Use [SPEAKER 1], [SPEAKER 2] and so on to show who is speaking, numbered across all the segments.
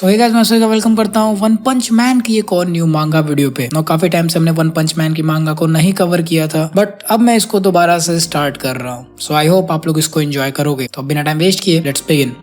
[SPEAKER 1] सो hey guys, मैं सूर्य का welcome करता हूँ वन पंच मैन की एक और न्यू मांगा वीडियो पे। काफी टाइम से हमने वन पंच मैन की मांगा को नहीं कवर किया था, बट अब मैं इसको दोबारा से स्टार्ट कर रहा हूँ। सो आई होप आप लोग इसको एंजॉय करोगे। तो बिना टाइम वेस्ट किए let's begin.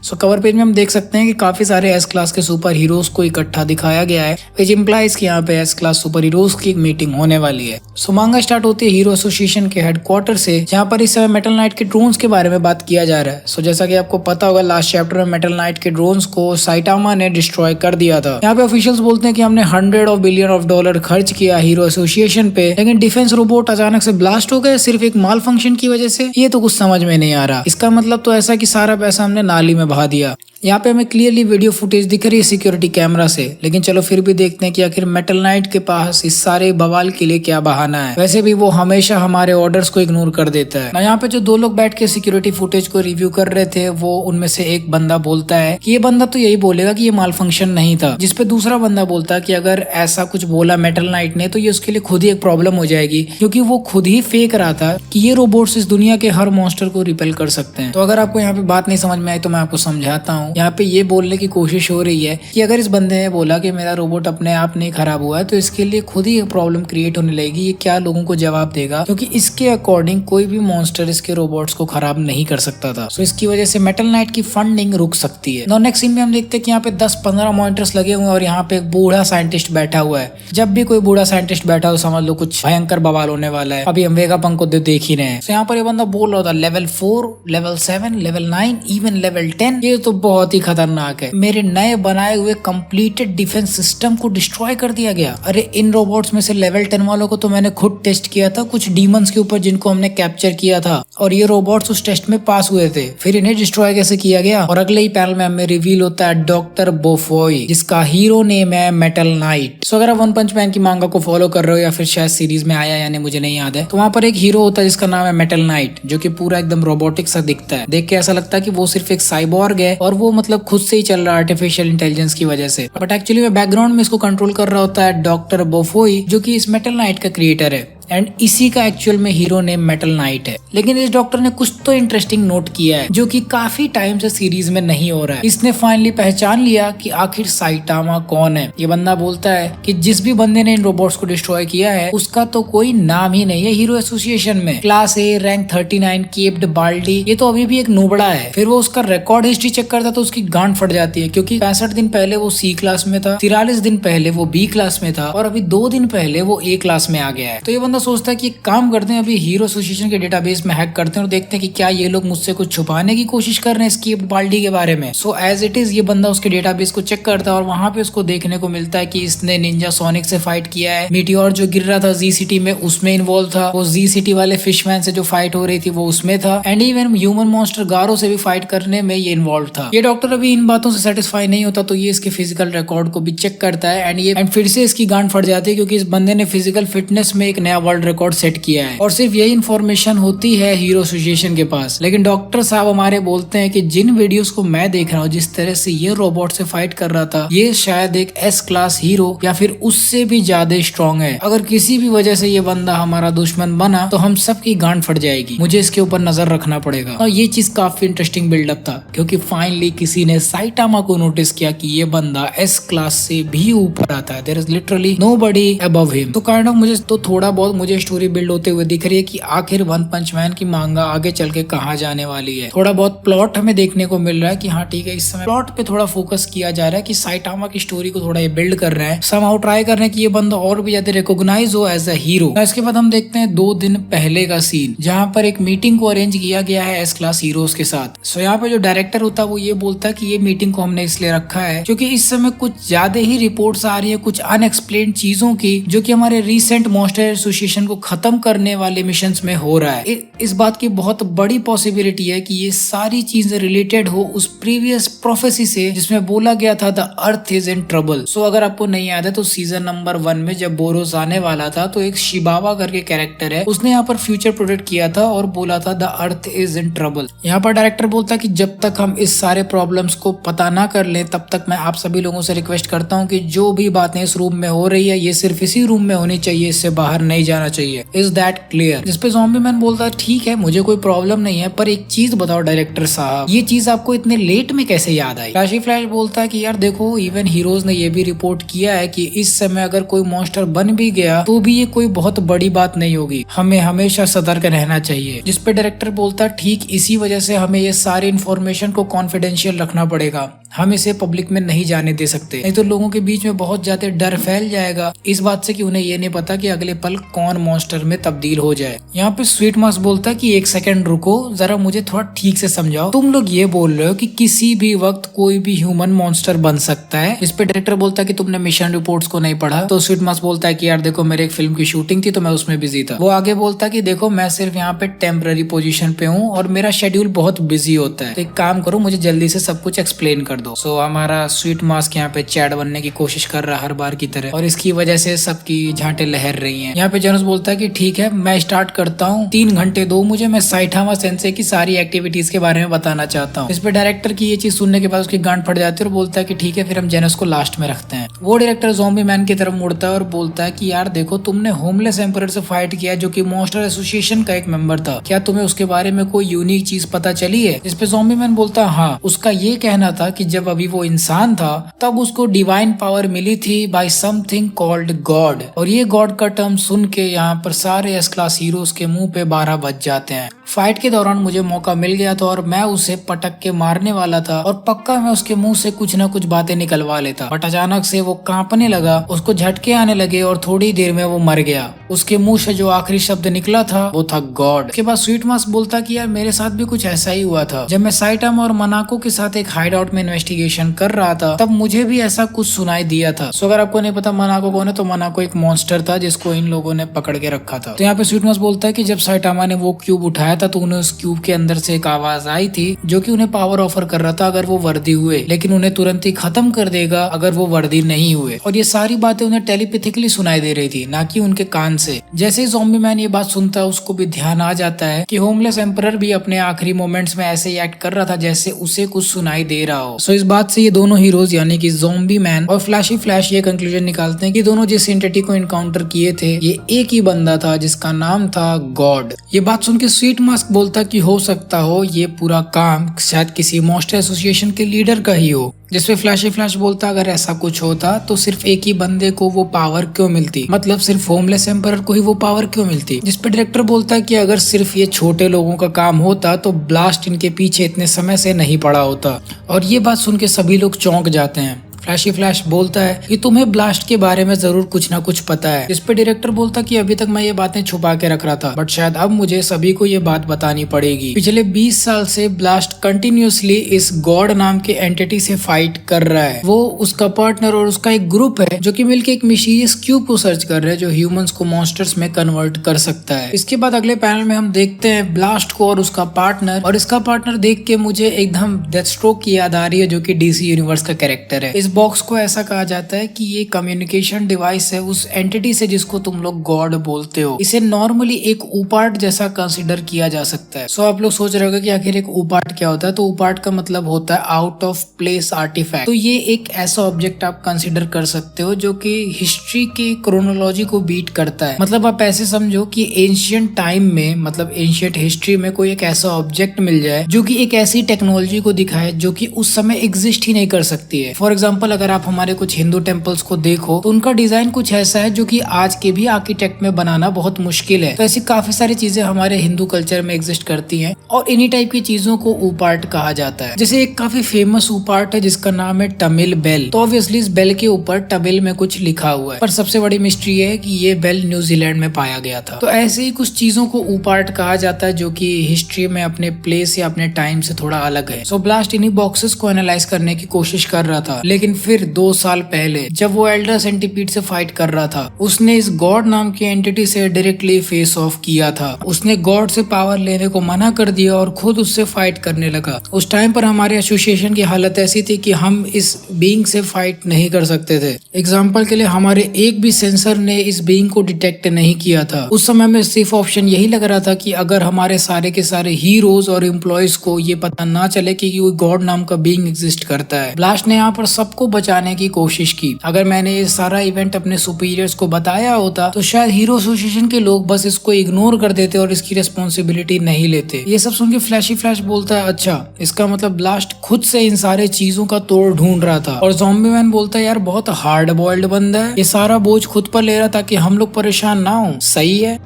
[SPEAKER 1] So cover page में हम देख सकते हैं कि काफी सारे एस क्लास के सुपर हीरोज को इकट्ठा दिखाया गया है, विच इम्प्लाइज कि यहाँ पे एस क्लास सुपर हीरोज की एक मीटिंग होने वाली है। सो मांगा स्टार्ट होती है हीरो एसोसिएशन के हेडक्वार्टर से, जहाँ पर इस समय मेटल नाइट के ड्रोन्स के बारे में बात किया जा रहा है। सो जैसा कि आपको पता होगा, लास्ट चैप्टर में मेटल नाइट के ड्रोन्स को साइटामा ने डिस्ट्रॉय कर दिया था। यहाँ पे ऑफिशियल्स बोलते हैं कि हमने $100 बिलियन खर्च किया हीरो एसोसिएशन पे, लेकिन डिफेंस रोबोट अचानक से ब्लास्ट हो गए सिर्फ एक माल फंक्शन की वजह से। ये तो कुछ समझ में नहीं आ रहा। इसका मतलब तो ऐसा कि सारा पैसा हमने नाली में बहा दिया। यहाँ पे हमें क्लियरली वीडियो फुटेज दिख रही है सिक्योरिटी कैमरा से, लेकिन चलो फिर भी देखते हैं कि आखिर मेटल नाइट के पास इस सारे बवाल के लिए क्या बहाना है। वैसे भी वो हमेशा हमारे ऑर्डर्स को इग्नोर कर देता है ना। यहाँ पे जो दो लोग बैठ के सिक्योरिटी फुटेज को रिव्यू कर रहे थे, वो उनमें से एक बंदा बोलता है कि ये बंदा तो यही बोलेगा कि ये माल फंक्शन नहीं था, जिसपे दूसरा बंदा बोलता है कि अगर ऐसा कुछ बोला मेटल नाइट ने तो ये उसके लिए खुद ही एक प्रॉब्लम हो जाएगी, क्योंकि वो खुद ही फेक रहा था कि ये रोबोट्स इस दुनिया के हर मॉन्स्टर को रिपेल कर सकते हैं। तो अगर आपको यहाँ पे बात नहीं समझ में आई तो मैं आपको समझाता हूँ। यहाँ पे ये बोलने की कोशिश हो रही है कि अगर इस बंदे ने बोला कि मेरा रोबोट अपने आप नहीं खराब हुआ है तो इसके लिए खुद ही एक प्रॉब्लम क्रिएट होने लगेगी, ये क्या लोगों को जवाब देगा, क्योंकि इसके अकॉर्डिंग कोई भी मॉन्स्टर इसके रोबोट्स को खराब नहीं कर सकता था। सो इसकी वजह से मेटल नाइट की फंडिंग रुक सकती है। नेक्स्ट सीन में हम देखते हैं कि यहाँ पे 10-15 मॉनिटर्स लगे हुए हैं और यहाँ पे एक बूढ़ा साइंटिस्ट बैठा हुआ है। जब भी कोई बूढ़ा साइंटिस्ट बैठा हो समझ लो कुछ भयंकर बवाल होने वाला है। अभी हम वेगापंक को देख ही रहे हैं। यहाँ पर ये बंदा बोल रहा था level 4, level 7, level 9, even level 10। ये तो बहुत ही खतरनाक है। मेरे नए बनाए हुए कंप्लीटेड डिफेंस सिस्टम को डिस्ट्रॉय कर दिया गया। अरे इन रोबोट्स में से लेवल 10 वालों को तो मैंने खुद टेस्ट किया था कुछ डीमंस के ऊपर जिनको हमने कैप्चर किया था, और ये रोबोट्स उस टेस्ट में पास हुए थे। फिर इन्हें डिस्ट्रॉय कैसे किया गया? और अगले ही पैनल में हमें रिवील होता है डॉक्टर बोफोई, जिसका हीरो नेम है मेटल नाइट। सो अगर आप वन पंच मैन की मांगा को फॉलो कर रहे हो या फिर शायद सीरीज में आया यानी मुझे नहीं याद है, तो वहाँ पर एक हीरो होता है जिसका नाम है मेटल नाइट, जो कि पूरा एकदम रोबोटिक सा दिखता है। देख के ऐसा लगता है कि वो सिर्फ एक साइबॉर्ग है और वो मतलब खुद से ही चल रहा है आर्टिफिशियल इंटेलिजेंस की वजह से, बट एक्चुअली में बैकग्राउंड में इसको कंट्रोल कर रहा होता है डॉक्टर बोफोई, जो कि इस मेटल नाइट का क्रिएटर है एंड इसी का एक्चुअल में हीरो नेम मेटल नाइट है। लेकिन इस डॉक्टर ने कुछ तो इंटरेस्टिंग नोट किया है जो कि काफी टाइम से सीरीज में नहीं हो रहा है। इसने फाइनली पहचान लिया कि आखिर साइटामा कौन है। ये बंदा बोलता है कि जिस भी बंदे ने इन रोबोट्स को डिस्ट्रॉय किया है उसका तो कोई नाम ही नहीं है हीरो एसोसिएशन में। क्लास ए, रैंक 39, केप्ड बाल्डी, ये तो अभी भी एक नोबड़ा है। फिर वो उसका रिकॉर्ड हिस्ट्री चेक करता तो उसकी गांड फट जाती है, क्योंकि 65 दिन पहले वो सी क्लास में था, 43 दिन पहले वो बी क्लास में था और अभी 2 दिन पहले वो ए क्लास में आ गया है। तो ये बंदा सोचता है कि काम करते हैं, अभी हीरो एसोसिएशन के डेटाबेस में हैक करते हैं और देखते हैं कि क्या ये लोग मुझसे कुछ छुपाने की कोशिश कर रहे हैं स्केप्ड बाल्डी के बारे में। सो एज इट इज ये बंदा उसके डेटाबेस को चेक करता है और वहां पे उसको देखने को मिलता है कि इसने निंजा सोनिक से फाइट किया है, मीटियोर जो गिर रहा था जी सिटी में उसमें इन्वॉल्व था, वो जी सिटी वाले फिशमैन से जो फाइट हो रही थी वो उसमें था, एंड इवन ह्यूमन मॉन्स्टर गारो से भी फाइट करने में ये इन्वॉल्व था। ये डॉक्टर अभी इन बातों से सेटिस्फाई नहीं होता तो ये इसके फिजिकल रिकॉर्ड को भी चेक करता है एंड फिर से इसकी गांड फट जाती है, क्योंकि इस बंदे ने फिजिकल फिटनेस में एक नया वर्ल्ड रिकॉर्ड सेट किया है और सिर्फ यही इन्फॉर्मेशन होती है हीरो एसोसिएशन के पास। लेकिन डॉक्टर साहब हमारे बोलते हैं कि जिन वीडियोस को मैं देख रहा हूँ, जिस तरह से ये रोबोट से फाइट कर रहा था, ये शायद एक एस क्लास हीरो या फिर उससे भी ज्यादा स्ट्रॉन्ग है। अगर किसी भी वजह से ये बंदा हमारा दुश्मन बना तो हम सबकी गांड फट जाएगी। मुझे इसके ऊपर नजर रखना पड़ेगा। और ये चीज काफी इंटरेस्टिंग बिल्डअप था, क्योंकि फाइनली किसी ने साइटामा को नोटिस किया कि ये बंदा एस क्लास से भी ऊपर आता है। There is literally nobody above him. तो काइंड ऑफ मुझे तो थोड़ा बहुत मुझे स्टोरी बिल्ड होते हुए दिख रही है कि आखिर वन पंच मैन की मांगा आगे चल के कहाँ जाने वाली है। थोड़ा बहुत प्लॉट हमें देखने को मिल रहा है कि हाँ ठीक है, इस समय प्लॉट पे थोड़ा फोकस किया जा रहा है कि साइटामा की स्टोरी को थोड़ा ये बिल्ड कर रहे हैं, समहाउ ट्राई कर रहे हैं कि ये बंदा और भी ज्यादा रिकॉग्नाइज हो एज अ हीरो। इसके बाद हम देखते हैं 2 दिन पहले का सीन, जहाँ पर एक मीटिंग को अरेंज किया गया है एस क्लास हीरोज के साथ। सो यहाँ पे जो डायरेक्टर होता है वो ये बोलता है कि ये मीटिंग को हमने इसलिए रखा है क्योंकि इस समय कुछ ज्यादा ही रिपोर्ट्स आ रही है कुछ अनएक्सप्लेन्ड चीजों की, जो कि हमारे रिसेंट मॉन्स्टर एसोसिएशन को खत्म करने वाले मिशन में हो रहा है। इस बात की बहुत बड़ी पॉसिबिलिटी है कि ये सारी चीजें रिलेटेड हो उस प्रीवियस प्रोफेसी से जिसमें बोला गया था the earth is in trouble. So अगर आपको नहीं याद है तो सीजन नंबर 1 में जब बोरोस आने वाला था तो एक शिबावा करके कैरेक्टर है, उसने यहाँ पर फ्यूचर प्रोडिक्ट किया था और बोला था the earth is in trouble. यहाँ पर डायरेक्टर बोलता है कि जब तक हम इस सारे प्रॉब्लम्स को पता ना कर लें तब तक मैं आप सभी लोगों से रिक्वेस्ट करता हूँ कि जो भी बातें इस रूम में हो रही है ये सिर्फ इसी रूम में होनी चाहिए, इससे बाहर नहीं जाना चाहिए। Is that clear? जिसपे ज़ॉम्बी मैन बोलता है ठीक है, मुझे कोई प्रॉब्लम नहीं है, पर एक चीज बताओ डायरेक्टर साहब, ये चीज आपको इतने लेट में कैसे याद आई? फ्लैशी फ्लैश बोलता है कि यार देखो, इवन हीरोज ने ये भी रिपोर्ट किया है कि इस समय अगर कोई मॉन्स्टर बन भी गया तो भी ये कोई बहुत बड़ी बात नहीं होगी, हमें हमेशा सतर्क रहना चाहिए। जिसपे डायरेक्टर बोलता है ठीक इसी वजह से हमें ये सारी इन्फॉर्मेशन को कॉन्फिडेंशियल रखना पड़ेगा, हम इसे पब्लिक में नहीं जाने दे सकते, नहीं तो लोगों के बीच में बहुत ज्यादा डर फैल जाएगा इस बात से कि उन्हें ये नहीं पता कि अगले पल कौन मॉन्स्टर में तब्दील हो जाए। यहाँ पे स्वीट मास बोलता है कि एक सेकंड रुको, जरा मुझे थोड़ा ठीक से समझाओ, तुम लोग ये बोल रहे हो कि किसी भी वक्त कोई भी ह्यूमन मॉन्स्टर बन सकता है? इस पे डायरेक्टर बोलता है कि तुमने मिशन रिपोर्ट्स को नहीं पढ़ा। तो स्वीट मास बोलता है कि यार देखो, मेरे एक फिल्म की शूटिंग थी तो मैं उसमें बिजी था। वो आगे बोलता है कि देखो, मैं सिर्फ यहाँ पे टेम्पररी पोजीशन पे हूँ और मेरा शेड्यूल बहुत बिजी होता है, तो एक काम करो, मुझे जल्दी से सब कुछ एक्सप्लेन कर दो। सो हमारा स्वीट मास्क यहाँ पे चैट बनने की कोशिश कर रहा है हर बार की तरह, और इसकी वजह से सबकी झांटे लहर रही हैं। यहाँ पे जनस बोलता है कि ठीक है, मैं स्टार्ट करता हूँ, 3 घंटे दो मुझे, मैं साइटामा सेंसे की सारी एक्टिविटीज के बारे में बताना चाहता हूँ। इस पे डायरेक्टर की ये चीज सुनने के बाद उसकी गांड फट जाती है और बोलता है कि ठीक है, फिर हम जेनस को लास्ट में रखते हैं। वो डायरेक्टर ज़ॉम्बी मैन की तरफ मुड़ता है और बोलता है कि यार देखो, तुमने होमलेस एम्परर से फाइट किया जो कि मॉन्स्टर एसोसिएशन का एक मेंबर था, क्या तुम्हें उसके बारे में कोई यूनिक चीज पता चली है? इस पे ज़ॉम्बी मैन बोलता है हाँ, उसका ये कहना था कि जब अभी वो इंसान था तब उसको डिवाइन पावर मिली थी बाय समथिंग कॉल्ड गॉड, और ये गॉड का टर्म सुन के यहाँ पर सारे एस क्लास हीरोज के मुंह पे 12 बज जाते हैं। फाइट के दौरान मुझे मौका मिल गया था और मैं उसे पटक के मारने वाला था और पक्का मैं उसके मुंह से कुछ न कुछ बातें निकलवा लेता, बट अचानक से वो कांपने लगा, उसको झटके आने लगे और थोड़ी देर में वो मर गया। उसके मुंह से जो आखिरी शब्द निकला था वो था गॉड। उसके बाद स्वीट मास बोलता कि यार मेरे साथ भी कुछ ऐसा ही हुआ था, जब मैं साइटामा और मनाको के साथ एक हाइड आउट में इन्वेस्टिगेशन कर रहा था तब मुझे भी ऐसा कुछ सुनाई दिया था। सो अगर आपको नहीं पता मनाको कौन है, तो मनाको एक मॉन्स्टर था जिसको इन लोगों ने पकड़ के रखा था। तो यहाँ पे स्वीट मास बोलता है कि जब साइटामा ने वो क्यूब उठाया था तो उन्हें उस क्यूब के अंदर से एक आवाज आई थी जो कि उन्हें पावर ऑफर कर रहा था अगर वो वर्दी हुए, लेकिन उन्हें तुरंत ही खत्म कर देगा अगर वो वर्दी नहीं हुए। और ये सारी बातें उन्हें टेलीपैथिकली सुनाई दे रही थी, ना कि उनके कान से। जैसे ही ज़ॉम्बी मैन ये बात सुनता है उसको भी ध्यान आ जाता है कि होमलेस एम्परर भी अपने आखिरी मोमेंट्स में ऐसे ही एक्ट कर रहा था जैसे उसे कुछ सुनाई दे रहा हो। सो इस बात से ये दोनों हीरोज यानी कि ज़ॉम्बी मैन और फ्लैशी फ्लैश ये कंक्लूजन निकालते हैं कि दोनों जिस एंटिटी को इनकाउंटर किए थे ये एक ही बंदा था जिसका नाम था गॉड। ये बात सुन के स्वीट मास्क बोलता कि हो सकता हो ये पूरा काम शायद किसी मॉन्स्टर एसोसिएशन के लीडर का ही हो। जिसपे फ्लैशी फ्लैश बोलता अगर ऐसा कुछ होता तो सिर्फ एक ही बंदे को वो पावर क्यों मिलती, मतलब सिर्फ होमलेस एम्परर को ही वो पावर क्यों मिलती। जिसपे डायरेक्टर बोलता है कि अगर सिर्फ ये छोटे लोगों का काम होता तो ब्लास्ट इनके पीछे इतने समय से नहीं पड़ा होता। और ये बात सुन के सभी लोग चौंक जाते हैं। फ्लैशी फ्लैश बोलता है कि तुम्हें ब्लास्ट के बारे में जरूर कुछ ना कुछ पता है। इस पे डायरेक्टर बोलता कि अभी तक मैं ये बातें छुपा के रख रहा था, बट शायद अब मुझे सभी को ये बात बतानी पड़ेगी। पिछले 20 साल से ब्लास्ट कंटिन्यूसली इस गॉड नाम के एंटिटी से फाइट कर रहा है। वो, उसका पार्टनर और उसका एक ग्रुप है जो कि मिलकर एक मिस्टीरियस क्यूब को सर्च कर रहे हैं जो ह्यूमंस को मॉन्स्टर्स में कन्वर्ट कर सकता है। इसके बाद अगले पैनल में हम देखते हैं ब्लास्ट को और उसका पार्टनर, और इसका पार्टनर देख के मुझे एकदम डेथस्ट्रोक की याद आ रही है जो कि डीसी यूनिवर्स का कैरेक्टर है। इस बॉक्स को ऐसा कहा जाता है कि ये कम्युनिकेशन डिवाइस है उस एंटिटी से जिसको तुम लोग गॉड बोलते हो। इसे नॉर्मली एक ऊपार्ट जैसा कंसिडर किया जा सकता है। सो आप लोग सोच रहे होंगे कि आखिर एक ऊपार्ट क्या होता है, तो ऊपार्ट का मतलब होता है आउट ऑफ प्लेस आर्टिफैक्ट। तो ये एक ऐसा ऑब्जेक्ट आप कंसिडर कर सकते हो जो कि हिस्ट्री के क्रोनोलॉजी को बीट करता है। मतलब आप ऐसे समझो कि एंशिएंट टाइम में, मतलब एंशिएंट हिस्ट्री में कोई एक ऐसा ऑब्जेक्ट मिल जाए जो कि एक ऐसी टेक्नोलॉजी को दिखाए जो कि उस समय एग्जिस्ट ही नहीं कर सकती है। फॉर एग्जाम्पल अगर आप हमारे कुछ हिंदू टेम्पल्स को देखो तो उनका डिजाइन कुछ ऐसा है जो कि आज के भी आर्किटेक्ट में बनाना बहुत मुश्किल है। तो ऐसी काफी सारी चीजें हमारे हिंदू कल्चर में एग्जिस्ट करती हैं और इन्हीं टाइप की चीजों को ऊपार्ट कहा जाता है। जैसे एक काफी फेमस ऊपार्ट है जिसका नाम है तमिल बेल। तो ऑब्वियसली इस बेल के ऊपर तमिल में कुछ लिखा हुआ है, पर सबसे बड़ी मिस्ट्री है कि ये बेल न्यूजीलैंड में पाया गया था। तो ऐसे ही कुछ चीजों को ऊपार्ट कहा जाता है जो कि हिस्ट्री में अपने प्लेस या अपने टाइम से थोड़ा अलग है। सो ब्लास्ट इन्हीं बॉक्सेस को एनालाइज करने की कोशिश कर रहा था, लेकिन फिर 2 साल पहले जब वो एल्डर सेंटीपीड से फाइट कर रहा था उसने इस गॉड नाम की एंटिटी से डायरेक्टली फेस ऑफ किया था। उसने गॉड से पावर लेने को मना कर दिया और खुद उससे फाइट करने लगा। उस टाइम पर हमारे एसोसिएशन की हालत ऐसी थी कि हम इस बीइंग से फाइट नहीं कर सकते थे। एग्जाम्पल के लिए हमारे एक भी सेंसर ने इस बीइंग को डिटेक्ट नहीं किया था। उस समय में सिर्फ ऑप्शन यही लग रहा था कि अगर हमारे सारे के सारे हीरोज और एम्प्लॉयज को ये पता ना चले कि कोई गॉड नाम का बीइंग एग्जिस्ट करता है। ब्लास्ट ने यहाँ पर सब सबको बचाने की कोशिश की। अगर मैंने ये सारा इवेंट अपने सुपीरियर्स को बताया होता तो शायद हीरो एसोसिएशन के लोग बस इसको इग्नोर कर देते और इसकी रिस्पॉन्सिबिलिटी नहीं लेते। ये सब सुन के फ्लैश बोलता है अच्छा, इसका मतलब ब्लास्ट खुद से इन सारे चीजों का तोड़ ढूंढ रहा था। और ज़ॉम्बी मैन बोलता है यार बहुत हार्ड बॉइल्ड बंदा है, ये सारा बोझ खुद पर ले रहा ताकि हम लोग परेशान ना हो। सही है।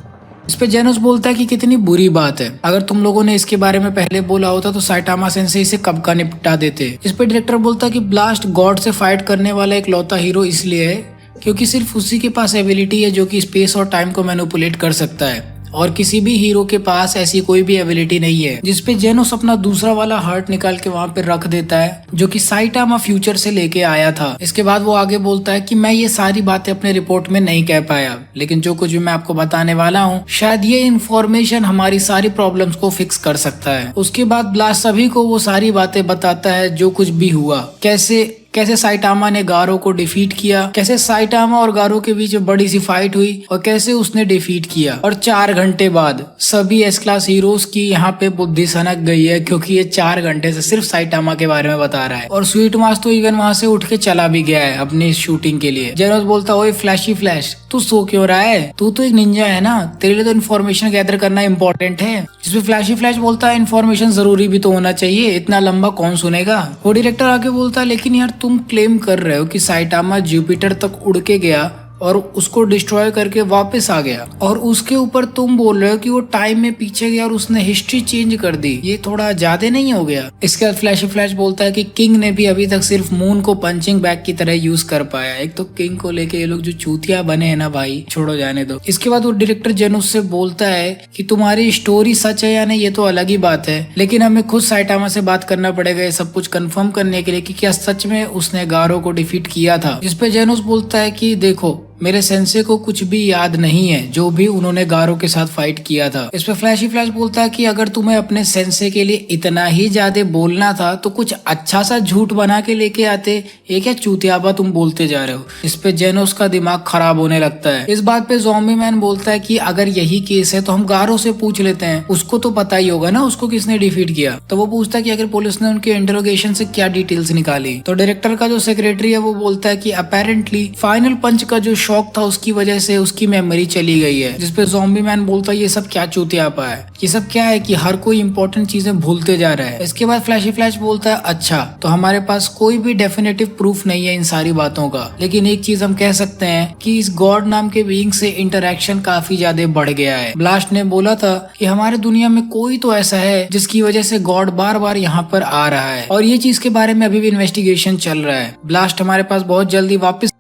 [SPEAKER 1] इस पे जेनोस बोलता है कि कितनी बुरी बात है, अगर तुम लोगों ने इसके बारे में पहले बोला होता तो साइटामा सेंसे इसे कब का निपटा देते। इस पे डायरेक्टर बोलता है कि ब्लास्ट गॉड से फाइट करने वाला एक लौता हीरो इसलिए है क्योंकि सिर्फ उसी के पास एबिलिटी है जो कि स्पेस और टाइम को मैनिपुलेट कर सकता है, और किसी भी हीरो के पास ऐसी कोई भी एबिलिटी नहीं है। जिसपे जेनोस अपना दूसरा वाला हार्ट निकाल के वहाँ पे रख देता है जो कि साइटामा फ्यूचर से लेके आया था। इसके बाद वो आगे बोलता है कि मैं ये सारी बातें अपने रिपोर्ट में नहीं कह पाया, लेकिन जो कुछ भी मैं आपको बताने वाला हूँ शायद ये इन्फॉर्मेशन हमारी सारी प्रॉब्लम्स को फिक्स कर सकता है। उसके बाद ब्लास्ट सभी को वो सारी बातें बताता है जो कुछ भी हुआ, कैसे साइटामा ने गारो को डिफीट किया, कैसे साइटामा और गारो के बीच बड़ी सी फाइट हुई और कैसे उसने डिफीट किया। और 4 घंटे बाद सभी एस क्लास हीरोज की यहाँ पे बुद्धि सनक गई है क्योंकि ये 4 घंटे से सिर्फ साइटामा के बारे में बता रहा है। और स्वीट मास तो इवन वहाँ से उठ के चला भी गया है अपनी शूटिंग के लिए। जेनोस बोलता ओए फ्लैश तू सो क्यों रहा है, तू तो एक निंजा है ना, तेरे लिए तो इन्फॉर्मेशन गैदर करना इम्पोर्टेंट है। जिसपे फ्लैश बोलता है इन्फॉर्मेशन जरूरी भी तो होना चाहिए, इतना लंबा कौन सुनेगा। वो डायरेक्टर आगे बोलता है लेकिन यार तुम क्लेम कर रहे हो कि साइटामा जुपिटर तक उड़ के गया और उसको डिस्ट्रॉय करके वापस आ गया, और उसके ऊपर तुम बोल रहे हो कि वो टाइम में पीछे गया और उसने हिस्ट्री चेंज कर दी, ये थोड़ा ज्यादा नहीं हो गया। इसके बाद फ्लैश बोलता है कि किंग ने भी अभी तक सिर्फ मून को पंचिंग बैग की तरह यूज कर पाया। एक तो किंग को लेके ये लोग जो चूतिया बने हैं ना भाई, छोड़ो जाने दो। इसके बाद वो डायरेक्टर जेनोस से बोलता है कि तुम्हारी स्टोरी सच है या नहीं ये तो अलग ही बात है, लेकिन हमें खुद साइटामा से बात करना पड़ेगा ये सब कुछ कंफर्म करने के लिए कि क्या सच में उसने गारो को डिफीट किया था। जिसपे जेनोस बोलता है कि देखो मेरे सेंसे को कुछ भी याद नहीं है जो भी उन्होंने गारो के साथ फाइट किया था। इस पे फ्लैश बोलता है कि अगर तुम्हें अपने सेंसे के लिए इतना ही ज्यादा बोलना था तो कुछ अच्छा सा झूठ बना के लेके आते, ये क्या चूतियाबा तुम बोलते जा रहे हो। इस पे जेनोस का दिमाग खराब होने लगता है। इस बात पे ज़ॉम्बी मैन बोलता है कि अगर यही केस है तो हम गारो से पूछ लेते हैं, उसको तो पता ही होगा ना उसको किसने डिफीट किया। तो वो पूछता है कि अगर पुलिस ने उनके इंटरोगेशन से क्या डिटेल्स निकाली। तो डायरेक्टर का जो सेक्रेटरी है वो बोलता है कि अपेरेंटली फाइनल पंच का जो शौक था उसकी वजह से उसकी मेमोरी चली गई है। जिसपे ज़ॉम्बी मैन बोलता है ये सब क्या चूतियापा है, ये सब क्या है कि हर कोई इंपॉर्टेंट चीजें भूलते जा रहा है। इसके बाद फ्लैश बोलता है अच्छा तो हमारे पास कोई भी डेफिनेटिव प्रूफ नहीं है इन सारी बातों का, लेकिन एक चीज हम कह सकते हैं कि इस गॉड नाम के बीइंग से इंटरेक्शन काफी ज्यादा बढ़ गया है। ब्लास्ट ने बोला था कि हमारे दुनिया में कोई तो ऐसा है जिसकी वजह से गॉड बार बार यहाँ पर आ रहा है, और ये चीज के बारे में अभी भी इन्वेस्टिगेशन चल रहा है। ब्लास्ट हमारे पास बहुत जल्दी वापस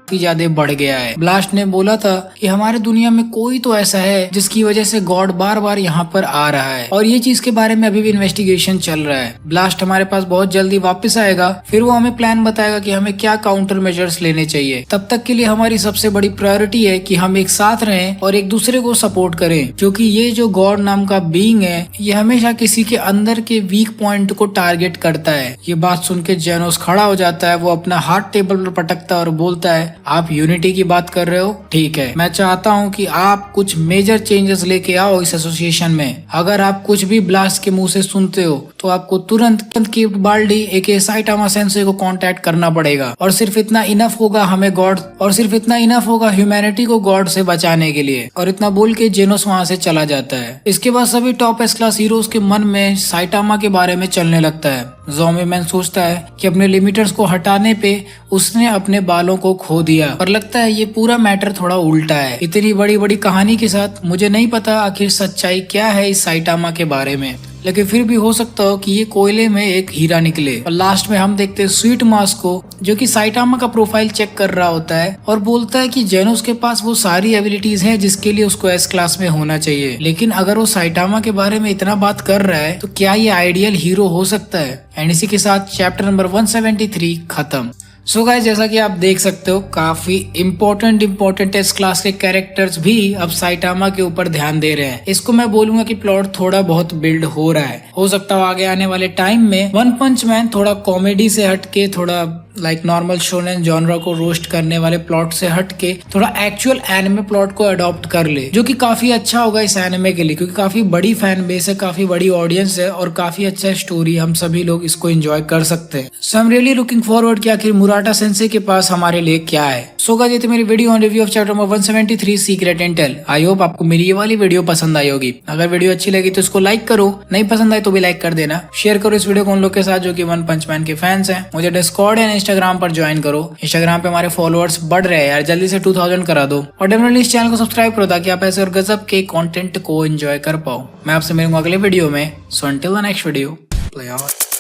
[SPEAKER 1] ज्यादा बढ़ गया है। ब्लास्ट ने बोला था कि हमारे दुनिया में कोई तो ऐसा है जिसकी वजह से गॉड बार बार यहाँ पर आ रहा है, और ये चीज के बारे में अभी भी इन्वेस्टिगेशन चल रहा है। ब्लास्ट हमारे पास बहुत जल्दी वापस आएगा, फिर वो हमें प्लान बताएगा कि हमें क्या काउंटर मेजर्स लेने चाहिए। तब तक के लिए हमारी सबसे बड़ी प्रायोरिटी है कि हम एक साथ रहें और एक दूसरे को सपोर्ट करें, क्योंकि ये जो गॉड नाम का बीइंग है ये हमेशा किसी के अंदर के वीक पॉइंट को टारगेट करता है। ये बात सुन के जेनोस खड़ा हो जाता है, वो अपना हाथ टेबल पर पटकता है और बोलता है आप यूनिटी की बात कर रहे हो, ठीक है, मैं चाहता हूँ कि आप कुछ मेजर चेंजेस लेके आओ इस एसोसिएशन में। अगर आप कुछ भी ब्लास्ट के मुंह से सुनते हो तो आपको तुरंत कीप बाल्डी एके साइटामा सेंसे को कांटेक्ट करना पड़ेगा, और सिर्फ इतना इनफ होगा हमें गॉड, और सिर्फ इतना इनफ होगा ह्यूमैनिटी को गॉड से बचाने के लिए। और इतना बोल के जेनोस वहाँ से चला जाता है। इसके बाद सभी टॉप एस क्लास हीरोज के मन में साइटामा के बारे में चलने लगता है। ज़ॉम्बी मैन सोचता है कि अपने लिमिटर्स को हटाने पे उसने अपने बालों को खो दिया, और लगता है ये पूरा मैटर थोड़ा उल्टा है। इतनी बड़ी बड़ी कहानी के साथ मुझे नहीं पता आखिर सच्चाई क्या है इस साइटामा के बारे में, लेकिन फिर भी हो सकता हो कि ये कोयले में एक हीरा निकले। और लास्ट में हम देखते हैं स्वीट मास को जो कि साइटामा का प्रोफाइल चेक कर रहा होता है और बोलता है कि जेनोस के पास वो सारी एबिलिटीज है जिसके लिए उसको एस क्लास में होना चाहिए, लेकिन अगर वो साइटामा के बारे में इतना बात कर रहा है तो क्या ये आइडियल हीरो हो सकता है। एंड इसी के साथ चैप्टर नंबर 173 खत्म। सो गाइस, जैसा कि आप देख सकते हो काफी इम्पोर्टेंट एस क्लास के कैरेक्टर्स भी अब साइटामा के ऊपर ध्यान दे रहे हैं। इसको मैं बोलूंगा कि प्लॉट थोड़ा बहुत बिल्ड हो रहा है। हो सकता है आगे आने वाले टाइम में वन पंच मैन थोड़ा कॉमेडी से हटके थोड़ा लाइक नॉर्मल शोनेन जॉनरा को रोस्ट करने वाले प्लॉट से हट के थोड़ा एक्चुअल एनिमे प्लॉट को अडॉप्ट कर ले, जो कि काफी अच्छा होगा इस एनिमे के लिए, क्योंकि काफी बड़ी फैन बेस है, काफी बड़ी ऑडियंस है और काफी अच्छा स्टोरी, हम सभी लोग इसको एंजॉय कर सकते हैं। So I am really looking forward कि आखिर मुराटा सेंसे के पास हमारे लिए क्या है। सो गाइस, ये थी मेरी video on review of chapter number 173 secret Intel. I hope आपको मेरी ये वाली वीडियो पसंद आई होगी। अगर वीडियो अच्छी लगी तो इसको लाइक करो, नहीं पसंद आए तो भी लाइक कर देना। शेयर करो इस वीडियो को उन लोग के साथ जो कि वन पंच मैन के फैंस हैं। मुझे डिस्कॉर्ड एंड इंस्टाग्राम पर ज्वाइन करो। इंस्टाग्राम पे हमारे फॉलोअर्स बढ़ रहे हैं यार, जल्दी से 2000 करा दो। और डेफिनेटली इस चैनल को सब्सक्राइब करो ताकि आप ऐसे और गजब के कंटेंट को एंजॉय कर पाओ। मैं आपसे मिलूंगा अगले वीडियो में। So until the next video, play out.